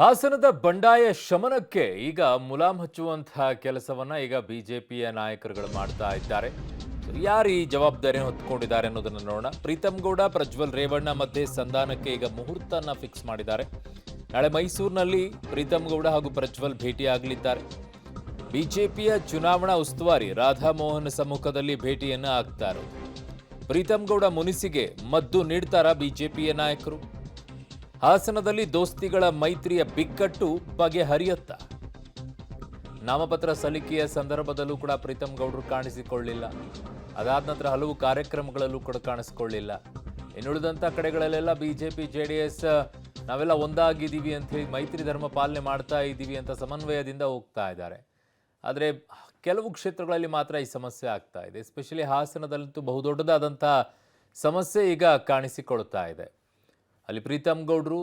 ಹಾಸನದ ಬಂಡಾಯ ಶಮನಕ್ಕೆ ಈಗ ಮುಲಾಮ್ ಹಚ್ಚುವಂತಹ ಕೆಲಸವನ್ನ ಈಗ ಬಿಜೆಪಿಯ ನಾಯಕರುಗಳು ಮಾಡ್ತಾ ಇದ್ದಾರೆ. ಯಾರು ಈ ಜವಾಬ್ದಾರಿಯನ್ನು ಹೊತ್ತುಕೊಂಡಿದ್ದಾರೆ ಅನ್ನೋದನ್ನ ನೋಡೋಣ. ಪ್ರೀತಮ್ ಗೌಡ, ಪ್ರಜ್ವಲ್ ರೇವಣ್ಣ ಮಧ್ಯೆ ಸಂಧಾನಕ್ಕೆ ಈಗ ಮುಹೂರ್ತನ ಫಿಕ್ಸ್ ಮಾಡಿದ್ದಾರೆ. ನಾಳೆ ಮೈಸೂರಿನಲ್ಲಿ ಪ್ರೀತಮ್ ಗೌಡ ಹಾಗೂ ಪ್ರಜ್ವಲ್ ಭೇಟಿಯಾಗಲಿದ್ದಾರೆ. ಬಿಜೆಪಿಯ ಚುನಾವಣಾ ಉಸ್ತುವಾರಿ ರಾಧಾ ಮೋಹನ್ ಸಮ್ಮುಖದಲ್ಲಿ ಭೇಟಿಯನ್ನ ಆಗ್ತಾರೆ. ಪ್ರೀತಮ್ ಗೌಡ ಮುನಿಸಿಗೆ ಮದ್ದು ನೀಡ್ತಾರಾ ಬಿಜೆಪಿಯ ನಾಯಕರು? ಹಾಸನದಲ್ಲಿ ದೋಸ್ತಿಗಳ ಮೈತ್ರಿಯ ಬಿಕ್ಕಟ್ಟು ಬಗೆಹರಿಯುತ್ತಾ? ನಾಮಪತ್ರ ಸಲ್ಲಿಕೆಯ ಸಂದರ್ಭದಲ್ಲೂ ಕೂಡ ಪ್ರೀತಮ್ ಗೌಡರು ಕಾಣಿಸಿಕೊಳ್ಳಿಲ್ಲ. ಅದಾದ ನಂತರ ಹಲವು ಕಾರ್ಯಕ್ರಮಗಳಲ್ಲೂ ಕೂಡ ಕಾಣಿಸಿಕೊಳ್ಳಿಲ್ಲ. ಇನ್ನುಳಿದಂಥ ಕಡೆಗಳಲ್ಲೆಲ್ಲ ಬಿಜೆಪಿ ಜೆಡಿಎಸ್ ನಾವೆಲ್ಲ ಒಂದಾಗಿದ್ದೀವಿ ಅಂತ ಹೇಳಿ ಮೈತ್ರಿ ಧರ್ಮ ಪಾಲನೆ ಮಾಡ್ತಾ ಇದ್ದೀವಿ ಅಂತ ಸಮನ್ವಯದಿಂದ ಹೋಗ್ತಾ ಇದ್ದಾರೆ. ಆದರೆ ಕೆಲವು ಕ್ಷೇತ್ರಗಳಲ್ಲಿ ಮಾತ್ರ ಈ ಸಮಸ್ಯೆ ಆಗ್ತಾ ಇದೆ. ಎಸ್ಪೆಷಲಿ ಹಾಸನದಲ್ಲಂತೂ ಬಹುದೊಡ್ಡದಾದಂಥ ಸಮಸ್ಯೆ ಈಗ ಕಾಣಿಸಿಕೊಳ್ತಾ ಇದೆ. ಅಲ್ಲಿ ಪ್ರೀತಮ್ ಗೌಡರು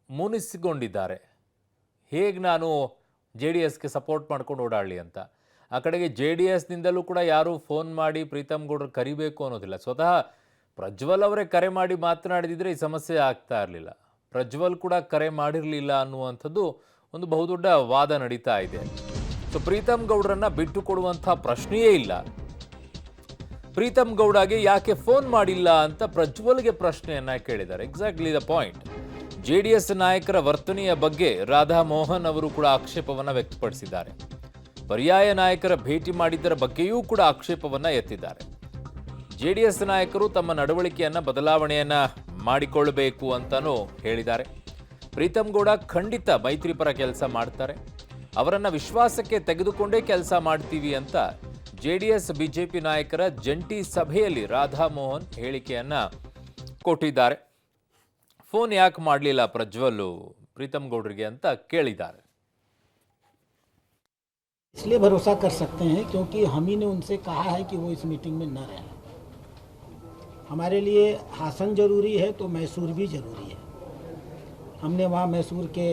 ಮುನಿಸಿಕೊಂಡಿದ್ದಾರೆ. ಹೇಗೆ ನಾನು ಜೆ ಡಿ ಎಸ್ಗೆ ಸಪೋರ್ಟ್ ಮಾಡ್ಕೊಂಡು ಓಡಾಡಲಿ ಅಂತ. ಆ ಕಡೆಗೆ ಜೆ ಡಿ ಎಸ್ನಿಂದಲೂ ಕೂಡ ಯಾರೂ ಫೋನ್ ಮಾಡಿ ಪ್ರೀತಮ್ ಗೌಡರು ಕರಿಬೇಕು ಅನ್ನೋದಿಲ್ಲ. ಸ್ವತಃ ಪ್ರಜ್ವಲ್ ಅವರೇ ಕರೆ ಮಾಡಿ ಮಾತನಾಡಿದಿದ್ರೆ ಈ ಸಮಸ್ಯೆ ಆಗ್ತಾ ಇರಲಿಲ್ಲ. ಪ್ರಜ್ವಲ್ ಕೂಡ ಕರೆ ಮಾಡಿರಲಿಲ್ಲ ಅನ್ನುವಂಥದ್ದು ಒಂದು ಬಹುದೊಡ್ಡ ವಾದ ನಡೀತಾ ಇದೆ. ಸೊ ಪ್ರೀತಮ್ ಗೌಡರನ್ನ ಬಿಟ್ಟು ಕೊಡುವಂಥ ಪ್ರಶ್ನೆಯೇ ಇಲ್ಲ. ಪ್ರೀತಮ್ ಗೌಡಗೆ ಯಾಕೆ ಫೋನ್ ಮಾಡಿಲ್ಲ ಅಂತ ಪ್ರಜ್ವಲ್ಗೆ ಪ್ರಶ್ನೆಯನ್ನ ಕೇಳಿದ್ದಾರೆ. Exactly the point. ಜೆಡಿಎಸ್ ನಾಯಕರ ವರ್ತನೆಯ ಬಗ್ಗೆ ರಾಧಾ ಮೋಹನ್ ಅವರು ಕೂಡ ಆಕ್ಷೇಪವನ್ನ ವ್ಯಕ್ತಪಡಿಸಿದ್ದಾರೆ. ಪರ್ಯಾಯ ನಾಯಕರ ಭೇಟಿ ಮಾಡಿದ್ದರ ಬಗ್ಗೆಯೂ ಕೂಡ ಆಕ್ಷೇಪವನ್ನ ಎತ್ತಿದ್ದಾರೆ. ಜೆಡಿಎಸ್ ನಾಯಕರು ತಮ್ಮ ನಡವಳಿಕೆಯನ್ನ ಬದಲಾವಣೆಯನ್ನ ಮಾಡಿಕೊಳ್ಳಬೇಕು ಅಂತಾನೂ ಹೇಳಿದ್ದಾರೆ. ಪ್ರೀತಮ್ ಗೌಡ ಖಂಡಿತ ಮೈತ್ರಿ ಪರ ಕೆಲಸ ಮಾಡ್ತಾರೆ. ಅವರನ್ನ ವಿಶ್ವಾಸಕ್ಕೆ ತೆಗೆದುಕೊಂಡೇ ಕೆಲಸ ಮಾಡ್ತೀವಿ ಅಂತ ಜೆಡಿಎಸ್ ಬಿಜೆಪಿ ನಾಯಕರ ಜಂಟಿ ಸಭೆಯಲ್ಲಿ ರಾಧಾ ಮೋಹನ್ ಹೇಳಿಕೆಯನ್ನ ಕೊಟ್ಟಿದ್ದಾರೆ. ಫೋನ್ ಯಾಕೆ ಮಾಡಲಿಲ್ಲ ಪ್ರಜ್ವಲ್ ಪ್ರೀತಮ್ ಗೌಡರಿಗೆ ಅಂತ ಕೇಳಿದ್ದಾರೆ. इसलिए भरोसा कर सकते हैं क्योंकि हम ही ने उनसे कहा है कि वो इस मीटिंग में न रहें. हमारे लिए हासन जरूरी है तो मैसूर भी जरूरी है. हमने वहाँ मैसूर के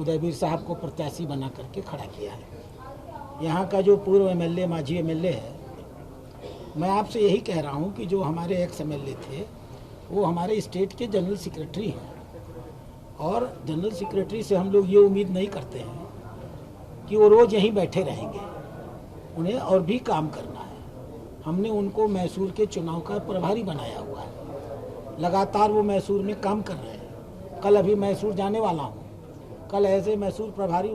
उदयवीर साहब को प्रत्याशी बना करके खड़ा किया है. यहाँ का जो पूर्व एमएलए मांझी एमएलए है, मैं आपसे यही कह रहा हूँ कि जो हमारे एक्स एमएलए थे वो हमारे स्टेट के जनरल सेक्रेटरी हैं और जनरल सेक्रेटरी से हम लोग ये उम्मीद नहीं करते हैं कि वो रोज़ यहीं बैठे रहेंगे. उन्हें और भी काम करना है. हमने उनको मैसूर के चुनाव का प्रभारी बनाया हुआ है. लगातार वो मैसूर में काम कर रहे हैं. कल अभी मैसूर जाने वाला हूँ. कल ऐसे मैसूर प्रभारी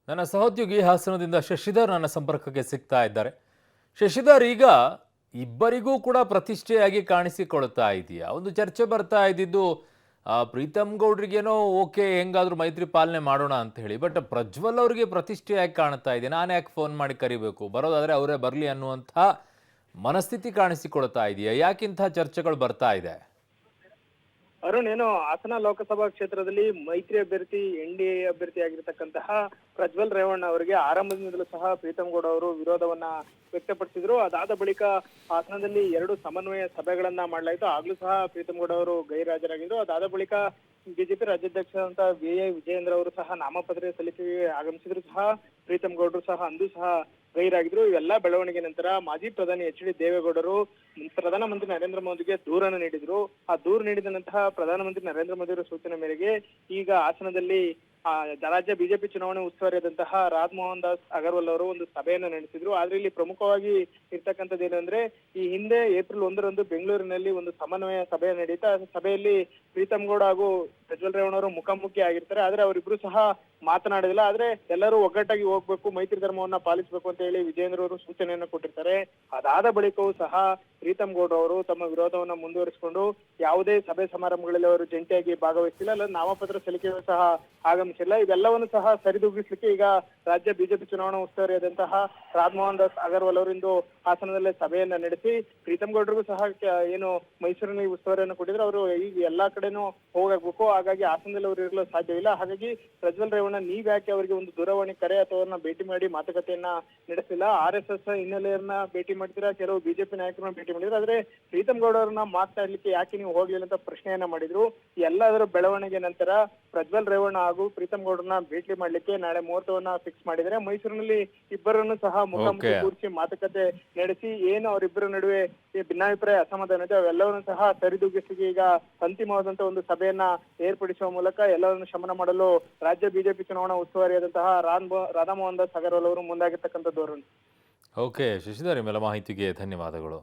ನನ್ನ ಸಹೋದ್ಯೋಗಿ ಹಾಸನದಿಂದ ಶಶಿಧರ್ ನನ್ನ ಸಂಪರ್ಕಕ್ಕೆ ಸಿಗ್ತಾ ಇದ್ದಾರೆ. ಶಶಿಧರ್, ಈಗ ಇಬ್ಬರಿಗೂ ಕೂಡ ಪ್ರತಿಷ್ಠೆಯಾಗಿ ಕಾಣಿಸಿಕೊಳ್ತಾ ಇದೆಯಾ? ಒಂದು ಚರ್ಚೆ ಬರ್ತಾ ಇದ್ದಿದ್ದು ಪ್ರೀತಮ್ ಗೌಡ್ರಿಗೇನೋ ಓಕೆ ಹೆಂಗಾದ್ರೂ ಮೈತ್ರಿ ಪಾಲನೆ ಮಾಡೋಣ ಅಂತ ಹೇಳಿ, ಬಟ್ ಪ್ರಜ್ವಲ್ ಅವರಿಗೆ ಪ್ರತಿಷ್ಠೆಯಾಗಿ ಕಾಣ್ತಾ ಇದೆ. ನಾನು ಯಾಕೆ ಫೋನ್ ಮಾಡಿ ಕರಿಬೇಕು, ಬರೋದಾದ್ರೆ ಅವರೇ ಬರಲಿ ಅನ್ನುವಂಥ ಮನಸ್ಥಿತಿ ಕಾಣಿಸಿಕೊಳ್ತಾ ಇದೆಯಾ? ಯಾಕಿಂಥ ಚರ್ಚೆಗಳು ಬರ್ತಾ ಇದೆ? ಅರುಣ್, ಏನು ಹಾಸನ ಲೋಕಸಭಾ ಕ್ಷೇತ್ರದಲ್ಲಿ ಮೈತ್ರಿ ಅಭ್ಯರ್ಥಿ ಎನ್ಡಿಎ ಅಭ್ಯರ್ಥಿ ಆಗಿರತಕ್ಕಂತಹ ಪ್ರಜ್ವಲ್ ರೇವಣ್ಣ ಅವರಿಗೆ ಆರಂಭದಿಂದಲೂ ಸಹ ಪ್ರೀತಮ್ ಗೌಡ ಅವರು ವಿರೋಧವನ್ನ ವ್ಯಕ್ತಪಡಿಸಿದ್ರು. ಅದಾದ ಬಳಿಕ ಹಾಸನದಲ್ಲಿ 2 ಸಮನ್ವಯ ಸಭೆಗಳನ್ನ ಮಾಡಲಾಯಿತು. ಆಗ್ಲೂ ಸಹ ಪ್ರೀತಮ್ ಗೌಡ ಅವರು ಗೈರಾಜರಾಗಿದ್ರು. ಅದಾದ ಬಳಿಕ ಬಿಜೆಪಿ ರಾಜ್ಯಾಧ್ಯಕ್ಷ ಅಂತ ವಿ.ಐ. ವಿಜಯೇಂದ್ರ ಅವರು ಸಹ ನಾಮಪತ್ರ ಸಲ್ಲಿಕೆಗೆ ಆಗಮಿಸಿದ್ರು ಸಹ ಪ್ರೀತಮ್ ಗೌಡರು ಸಹ ಅಂದು ಸಹ ಗೈರಾಗಿದ್ರು. ಇವೆಲ್ಲ ಬೆಳವಣಿಗೆ ನಂತರ ಮಾಜಿ ಪ್ರಧಾನಿ ಎಚ್.ಡಿ. ದೇವೇಗೌಡರು ಪ್ರಧಾನಮಂತ್ರಿ ನರೇಂದ್ರ ಮೋದಿಗೆ ದೂರನ್ನು ನೀಡಿದ್ರು. ಆ ದೂರು ನೀಡಿದ ನಂತರ ಪ್ರಧಾನಮಂತ್ರಿ ನರೇಂದ್ರ ಮೋದಿ ಅವರ ಸೂಚನೆ ಮೇರೆಗೆ ಈಗ ಹಾಸನದಲ್ಲಿ ರಾಜ್ಯ ಬಿಜೆಪಿ ಚುನಾವಣೆ ಉಸ್ತುವಾರಿಯಾದಂತಹ ರಾಧಾ ಮೋಹನ್ ದಾಸ್ ಅಗರ್ವಾಲ್ ಅವರು ಒಂದು ಸಭೆಯನ್ನು ನಡೆಸಿದ್ರು. ಆದ್ರೆ ಇಲ್ಲಿ ಪ್ರಮುಖವಾಗಿ ಇರ್ತಕ್ಕಂಥದ್ದು ಏನಂದ್ರೆ, ಈ ಹಿಂದೆ ಏಪ್ರಿಲ್ 1ರಂದು ಬೆಂಗಳೂರಿನಲ್ಲಿ ಒಂದು ಸಮನ್ವಯ ಸಭೆ ನಡೀತಾ. ಸಭೆಯಲ್ಲಿ ಪ್ರೀತಮ್ ಗೌಡ ಹಾಗೂ ಪ್ರಜ್ವಲ್ ರೇವಣ್ಣ ಅವರು ಮುಖಾಮುಖಿ ಆಗಿರ್ತಾರೆ. ಆದ್ರೆ ಅವರಿಬ್ರು ಸಹ ಮಾತನಾಡಿಲ್ಲ. ಆದ್ರೆ ಎಲ್ಲರೂ ಒಗ್ಗಟ್ಟಾಗಿ ಹೋಗ್ಬೇಕು, ಮೈತ್ರಿ ಧರ್ಮವನ್ನ ಪಾಲಿಸಬೇಕು ಅಂತ ಹೇಳಿ ವಿಜೇಂದ್ರ ಅವರು ಸೂಚನೆಯನ್ನು ಕೊಟ್ಟಿರ್ತಾರೆ. ಅದಾದ ಬಳಿಕವೂ ಸಹ ಪ್ರೀತಮ್ ಗೌಡ ಅವರು ತಮ್ಮ ವಿರೋಧವನ್ನ ಮುಂದುವರಿಸಿಕೊಂಡು ಯಾವುದೇ ಸಭೆ ಸಮಾರಂಭಗಳಲ್ಲಿ ಅವರು ಜಂಟಿಯಾಗಿ ಭಾಗವಹಿಸಿಲ್ಲ, ಅಲ್ಲ ನಾಮಪತ್ರ ಸಲ್ಲಿಕೆಯೂ ಸಹ ಆಗಮಿಸಿಲ್ಲ. ಇವೆಲ್ಲವನ್ನು ಸಹ ಸರಿದೂಗಿಸ್ಲಿಕ್ಕೆ ಈಗ ರಾಜ್ಯ ಬಿಜೆಪಿ ಚುನಾವಣಾ ಉಸ್ತುವಾರಿಯಾದಂತಹ ರಾಧಾ ಮೋಹನ್ ದಾಸ್ ಅಗರ್ವಾಲ್ ಅವರು ಇಂದು ಹಾಸನದಲ್ಲೇ ಸಭೆಯನ್ನ ನಡೆಸಿ ಪ್ರೀತಮ್ ಗೌಡರಿಗೂ ಸಹ ಏನು ಮೈಸೂರಿನಲ್ಲಿ ಉಸ್ತುವಾರಿಯನ್ನು ಕೊಟ್ಟಿದ್ರು. ಅವರು ಈಗ ಎಲ್ಲಾ ಕಡೆನೂ ಹೋಗಬೇಕು, ಹಾಗಾಗಿ ಹಾಸನದಲ್ಲಿ ಅವರು ಇರಲು ಸಾಧ್ಯವಿಲ್ಲ. ಹಾಗಾಗಿ ಪ್ರಜ್ವಲ್ ರೇವಣ್ಣ ನೀವ್ ಯಾಕೆ ಅವರಿಗೆ ಒಂದು ದೂರವಾಣಿ ಕರೆ ಅಥವಾ ಅವ್ರನ್ನ ಭೇಟಿ ಮಾಡಿ ಮಾತುಕತೆಯನ್ನ ನಡೆಸಿಲ್ಲ? RSS ಹಿನ್ನೆಲೆಯನ್ನ ಭೇಟಿ ಮಾಡ್ತೀರಾ, ಕೆಲವು ಬಿಜೆಪಿ ನಾಯಕರನ್ನ ಭೇಟಿ ಮಾಡಿದ್ರು, ಆದ್ರೆ ಪ್ರೀತಮ್ ಗೌಡ ಅವ್ರನ್ನ ಮಾತನಾಡ್ಲಿಕ್ಕೆ ಯಾಕೆ ನೀವು ಹೋಗ್ಲಿಲ್ಲ ಅಂತ ಪ್ರಶ್ನೆಯನ್ನ ಮಾಡಿದ್ರು. ಎಲ್ಲದರ ಬೆಳವಣಿಗೆ ನಂತರ ಪ್ರಜ್ವಲ್ ರೇವಣ್ಣ ಹಾಗೂ ಪ್ರೀತಮ್ ಗೌಡ್ರನ್ನ ಭೇಟಿ ಮಾಡ್ಲಿಕ್ಕೆ ನಾಳೆ ಮುಹೂರ್ತವನ್ನ ಫಿಕ್ಸ್ ಮಾಡಿದರೆ ಮೈಸೂರಿನಲ್ಲಿ ಇಬ್ಬರನ್ನು ಸಹ ಮುಖಾಮುಖಿ Okay. ಕೂರಿಸಿ ಮಾತುಕತೆ ನಡೆಸಿ ಏನು ಅವರಿಬ್ಬರ ನಡುವೆ ಈ ಭಿನ್ನಾಭಿಪ್ರಾಯ ಅಸಮಾಧಾನ ಇದೆ ಅವೆಲ್ಲವನ್ನು ಸಹ ಸರಿದೂಗಿಸಿ ಈಗ ಅಂತಿಮವಾದಂತ ಒಂದು ಸಭೆಯನ್ನ ಏರ್ಪಡಿಸುವ ಮೂಲಕ ಎಲ್ಲವನ್ನು ಶಮನ ಮಾಡಲು ರಾಜ್ಯ ಬಿಜೆಪಿ ಚುನಾವಣಾ ಉಸ್ತುವಾರಿಯಾದಂತಹ ರಾಧಾಮೋಹನ್ ದಾಸ್ ಅಗರ್ವಾಲ್ ಅವರು ಮುಂದಾಗಿರ್ತಕ್ಕಂಥದ್ದು. ಓಕೆ ಶಶಿಧರ್, ನಿಮ್ಮೆಲ್ಲ ಮಾಹಿತಿಗೆ ಧನ್ಯವಾದಗಳು.